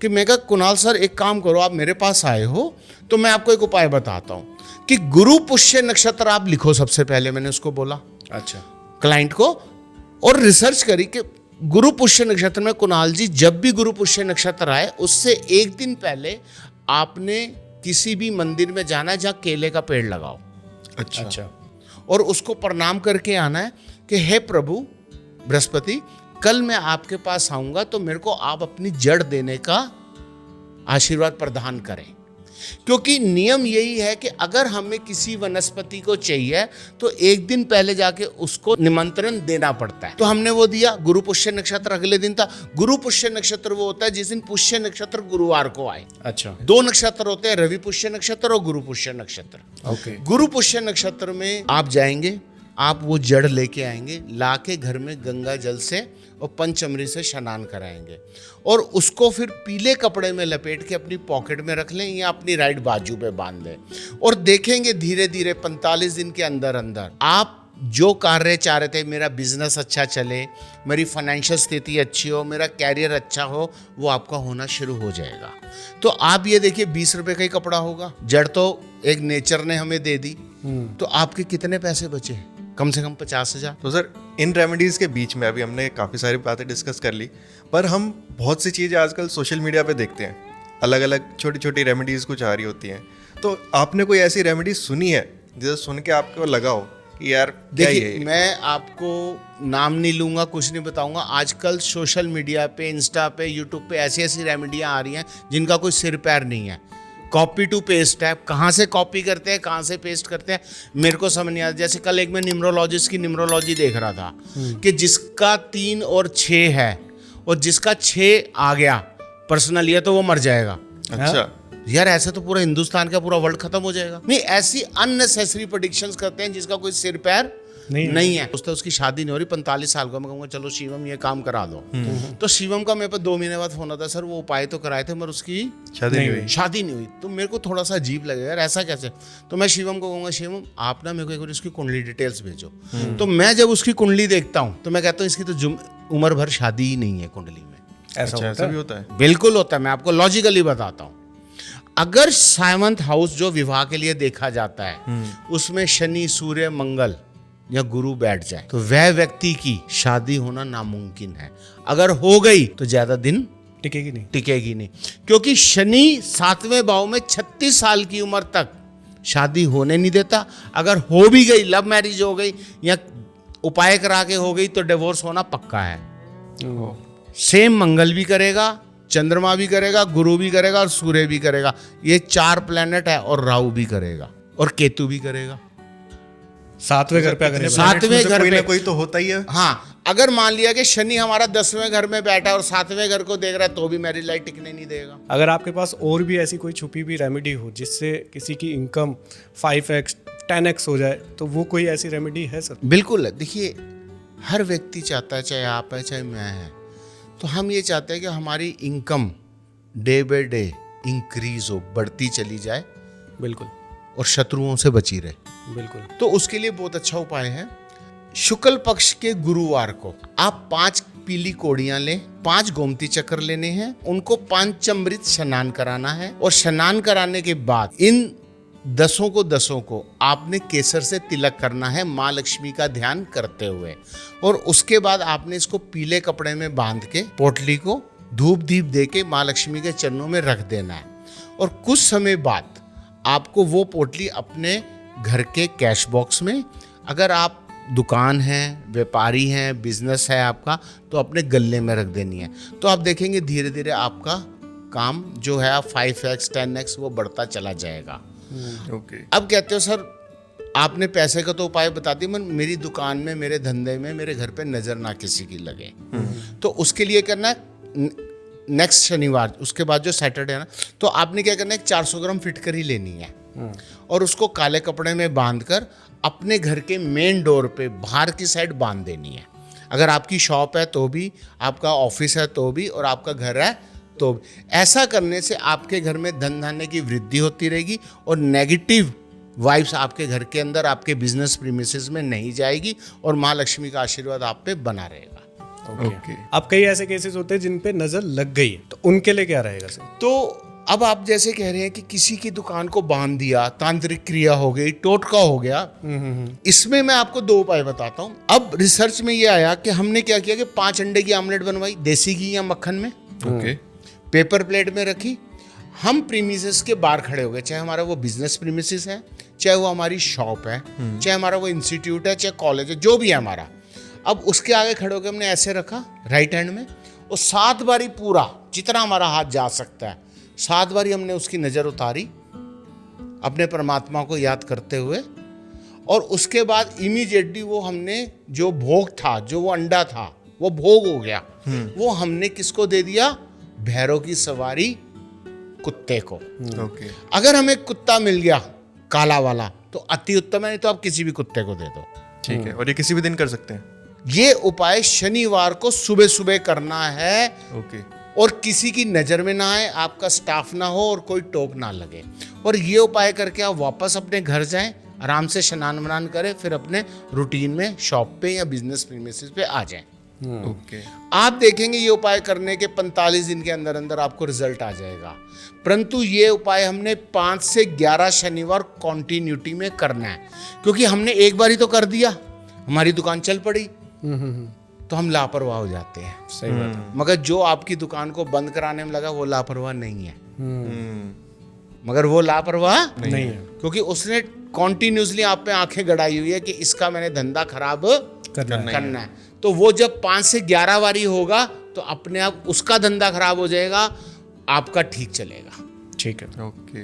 कि मैं कहा कुणाल सर एक काम करो, आप मेरे पास आए हो तो मैं आपको एक उपाय बताता हूँ कि गुरु पुष्य नक्षत्र आप लिखो। सबसे पहले मैंने उसको बोला, अच्छा, क्लाइंट को, और रिसर्च करी कि गुरु पुष्य नक्षत्र में कुणाल जी जब भी गुरु पुष्य नक्षत्र आए उससे एक दिन पहले आपने किसी भी मंदिर में जाना है जहाँ केले का पेड़ लगाओ। अच्छा, और उसको प्रणाम करके आना है कि हे प्रभु बृहस्पति, कल मैं आपके पास आऊंगा तो मेरे को आप अपनी जड़ देने का आशीर्वाद प्रदान करें। क्योंकि नियम यही है कि अगर हमें किसी वनस्पति को चाहिए तो एक दिन पहले जाके उसको निमंत्रण देना पड़ता है। तो हमने वो दिया। गुरु पुष्य नक्षत्र अगले दिन था। गुरु पुष्य नक्षत्र वो होता है जिस दिन पुष्य नक्षत्र गुरुवार को आए। अच्छा, 2 नक्षत्र होते हैं, रवि पुष्य नक्षत्र और गुरु पुष्य नक्षत्र। ओके, गुरु पुष्य नक्षत्र में आप जाएंगे, आप वो जड़ लेके आएंगे, लाके घर में गंगा जल से और पंचअमृत से स्नान कराएंगे और उसको फिर पीले कपड़े में लपेट के अपनी पॉकेट में रख लें या अपनी राइट बाजू पे बांध लें और देखेंगे धीरे धीरे 45 दिन के अंदर अंदर आप जो कार्य चाह रहे थे, मेरा बिजनेस अच्छा चले, मेरी फाइनेंशियल स्थिति अच्छी हो, मेरा कैरियर अच्छा हो, वो आपका होना शुरू हो जाएगा। तो आप ये देखिए 20 रुपए का ही कपड़ा होगा, जड़ तो एक नेचर ने हमें दे दी, तो आपके कितने पैसे बचे? कम से कम 50,000। तो सर इन रेमेडीज़ के बीच में अभी हमने काफ़ी सारी बातें डिस्कस कर ली, पर हम बहुत सी चीज़ें आजकल सोशल मीडिया पे देखते हैं, अलग अलग छोटी छोटी रेमेडीज़ कुछ आ रही होती हैं। तो आपने कोई ऐसी रेमेडी सुनी है जिसे सुन के आपको लगा हो कि यार देखिए, मैं आपको नाम नहीं लूंगा, कुछ नहीं बताऊंगा। आजकल सोशल मीडिया पे, इंस्टा पे, यूट्यूब पे ऐसी ऐसी रेमेडियां आ रही हैं जिनका कोई सिर पैर नहीं है। कॉपी टू पेस्ट है, कहाँ से कॉपी करते हैं कहाँ से पेस्ट करते हैं मेरे को समझ नहीं आता। जैसे कल एक मैं न्यूमरोलॉजिस्ट की न्यूमरोलॉजी देख रहा था कि जिसका 3 और 6 है और जिसका 6 आ गया पर्सनल ये तो वो मर जाएगा। अच्छा यार ऐसे तो पूरा हिंदुस्तान का पूरा वर्ल्ड खत्म हो जाएगा। नहीं, ऐसी अननेसेसरी प्रेडिक्शंस करते हैं जिसका कोई सिर पैर नहीं है। उसकी शादी नहीं हो रही, 45 साल का। मैं कहूँगा चलो शिवम ये काम करा दो। तो शिवम का मेरे पे 2 महीने बाद फोन आता है, सर वो उपाय तो कराए थे मगर उसकी शादी नहीं हुई। तो मेरे को थोड़ा सा अजीब लगेगा, यार ऐसा कैसे। तो मैं शिवम को कहूँगा, शिवम आप ना मेरे को एक बार उसकी कुंडली डिटेल्स भेजो। तो मैं जब उसकी कुंडली देखता हूँ तो मैं कहता हूँ इसकी तो उम्र भर शादी ही नहीं है कुंडली में। ऐसा भी होता है? बिल्कुल होता है। मैं आपको लॉजिकली बताता हूँ। अगर 7th हाउस जो विवाह के लिए देखा जाता है उसमें शनि, सूर्य, मंगल या गुरु बैठ जाए तो वह व्यक्ति की शादी होना नामुमकिन है। अगर हो गई तो ज्यादा दिन टिकेगी नहीं, क्योंकि शनि 7वें भाव में 36 साल की उम्र तक शादी होने नहीं देता। अगर हो भी गई, लव मैरिज हो गई या उपाय करा के हो गई तो डिवोर्स होना पक्का है। सेम मंगल भी करेगा, चंद्रमा भी करेगा, गुरु भी करेगा और सूर्य भी करेगा। ये 4 प्लेनेट है और राहु भी करेगा और केतु भी करेगा। 7वें घर पे अगर 7वें घर पे कोई तो होता ही है। हाँ, अगर मान लिया कि शनि हमारा 10वें घर में बैठा है और 7वें घर को देख रहा है तो भी मैरिज लाइफ टिकने नहीं देगा। अगर आपके पास और भी ऐसी कोई छुपी हुई रेमेडी हो जिससे किसी की इनकम 5x 10x हो जाए, तो वो कोई ऐसी रेमेडी है सर? बिल्कुल है। देखिए, हर व्यक्ति चाहता है, चाहे आप है चाहे मैं है, तो हम ये चाहते हैं कि हमारी income day by day increase हो, बढ़ती चली जाए। बिल्कुल। और शत्रुओं से बची रहे। बिल्कुल। तो उसके लिए बहुत अच्छा उपाय है। शुक्ल पक्ष के गुरुवार को आप 5 पीली कोड़ियां लें, 5 गोमती चक्र लेने हैं, उनको पंचामृत स्नान कराना है और स्नान कराने के बाद इन 10 को आपने केसर से तिलक करना है माँ लक्ष्मी का ध्यान करते हुए। और उसके बाद आपने इसको पीले कपड़े में बांध के पोटली को धूप दीप दे के माँ लक्ष्मी के चरणों में रख देना है। और कुछ समय बाद आपको वो पोटली अपने घर के कैश बॉक्स में, अगर आप दुकान है, व्यापारी हैं, बिजनेस है आपका, तो अपने गले में रख देनी है। तो आप देखेंगे धीरे धीरे आपका काम जो है 5x 10x वो बढ़ता चला जाएगा। ओके। अब कहते हो सर आपने पैसे का तो उपाय बता दिया, मेरी दुकान में, मेरे धंधे में, मेरे घर पे नजर ना किसी की लगे। तो उसके लिए करना है नेक्स्ट शनिवार, उसके बाद जो सैटरडे है ना, तो आपने क्या करना है, 400 ग्राम फिटकरी लेनी है और उसको काले कपड़े में बांधकर अपने घर के मेन डोर पे बाहर की साइड बांध देनी है। अगर आपकी शॉप है तो भी, आपका ऑफिस है तो भी, और आपका घर है तो भी। ऐसा करने से आपके घर में धन धान्य की वृद्धि होती रहेगी और नेगेटिव वाइब्स आपके घर के अंदर, आपके बिजनेस प्रीमिसेस में नहीं जाएगी और माँ लक्ष्मी का आशीर्वाद आप पे बना रहेगा। ओके। अब कई ऐसे केसेस होते हैं जिन पे नजर लग गई है, तो उनके लिए क्या रहेगा सर? तो अब आप जैसे कह रहे हैं कि किसी की दुकान को बांध दिया, तांत्रिक क्रिया हो गई, टोटका हो गया, इसमें मैं आपको 2 उपाय बताता हूँ। अब रिसर्च में ये आया कि हमने क्या किया कि 5 अंडे की आमलेट बनवाई देसी घी या मक्खन में, ओके। पेपर प्लेट में रखी। हम प्रीमिसेस के बाहर खड़े हो गए, चाहे हमारा वो बिजनेस प्रीमिसेस है, चाहे वो हमारी शॉप है, चाहे हमारा वो इंस्टीट्यूट है, चाहे कॉलेज है, जो भी है हमारा। अब उसके आगे खड़े होकर हमने ऐसे रखा राइट हैंड में, और 7 बारी पूरा जितना हमारा हाथ जा सकता है 7 बारी हमने उसकी नज़र उतारी अपने परमात्मा को याद करते हुए, और उसके बाद इमीडिएटली वो हमने जो भोग था, जो वो अंडा था, वो भोग हो गया, वो हमने किसको दे दिया? भैरव की सवारी कुत्ते को। ओके। अगर हमें कुत्ता मिल गया काला वाला तो अति उत्तम है, नहीं तो आप किसी भी कुत्ते को दे दो। ठीक है। और ये किसी भी दिन कर सकते हैं? ये उपाय शनिवार को सुबह सुबह करना है, ओके। और किसी की नज़र में ना आए, आपका स्टाफ ना हो और कोई टोक ना लगे, और ये उपाय करके आप वापस अपने घर जाएं, आराम से स्नान वनान करें, फिर अपने रूटीन में शॉप पे या बिजनेस प्रीमिसेस पे आ जाएं। ओके। आप देखेंगे ये उपाय करने के 45 दिन के अंदर अंदर आपको रिजल्ट आ जाएगा। परंतु ये उपाय हमने 5 से 11 शनिवार कॉन्टिन्यूटी में करना है, क्योंकि हमने एक बार ही तो कर दिया, हमारी दुकान चल पड़ी, तो हम लापरवाह हो जाते हैं। सही बात है। मगर जो आपकी दुकान को बंद कराने में लगा वो लापरवाह नहीं है, मगर वो लापरवाह नहीं है, क्योंकि उसने कॉन्टिन्यूसली आप पे आंखें गड़ाई हुई है कि इसका मैंने धंधा खराब करना है। तो वो जब 5 से 11 बारी होगा तो अपने आप उसका धंधा खराब हो जाएगा, आपका ठीक चलेगा। ठीक है। ओके।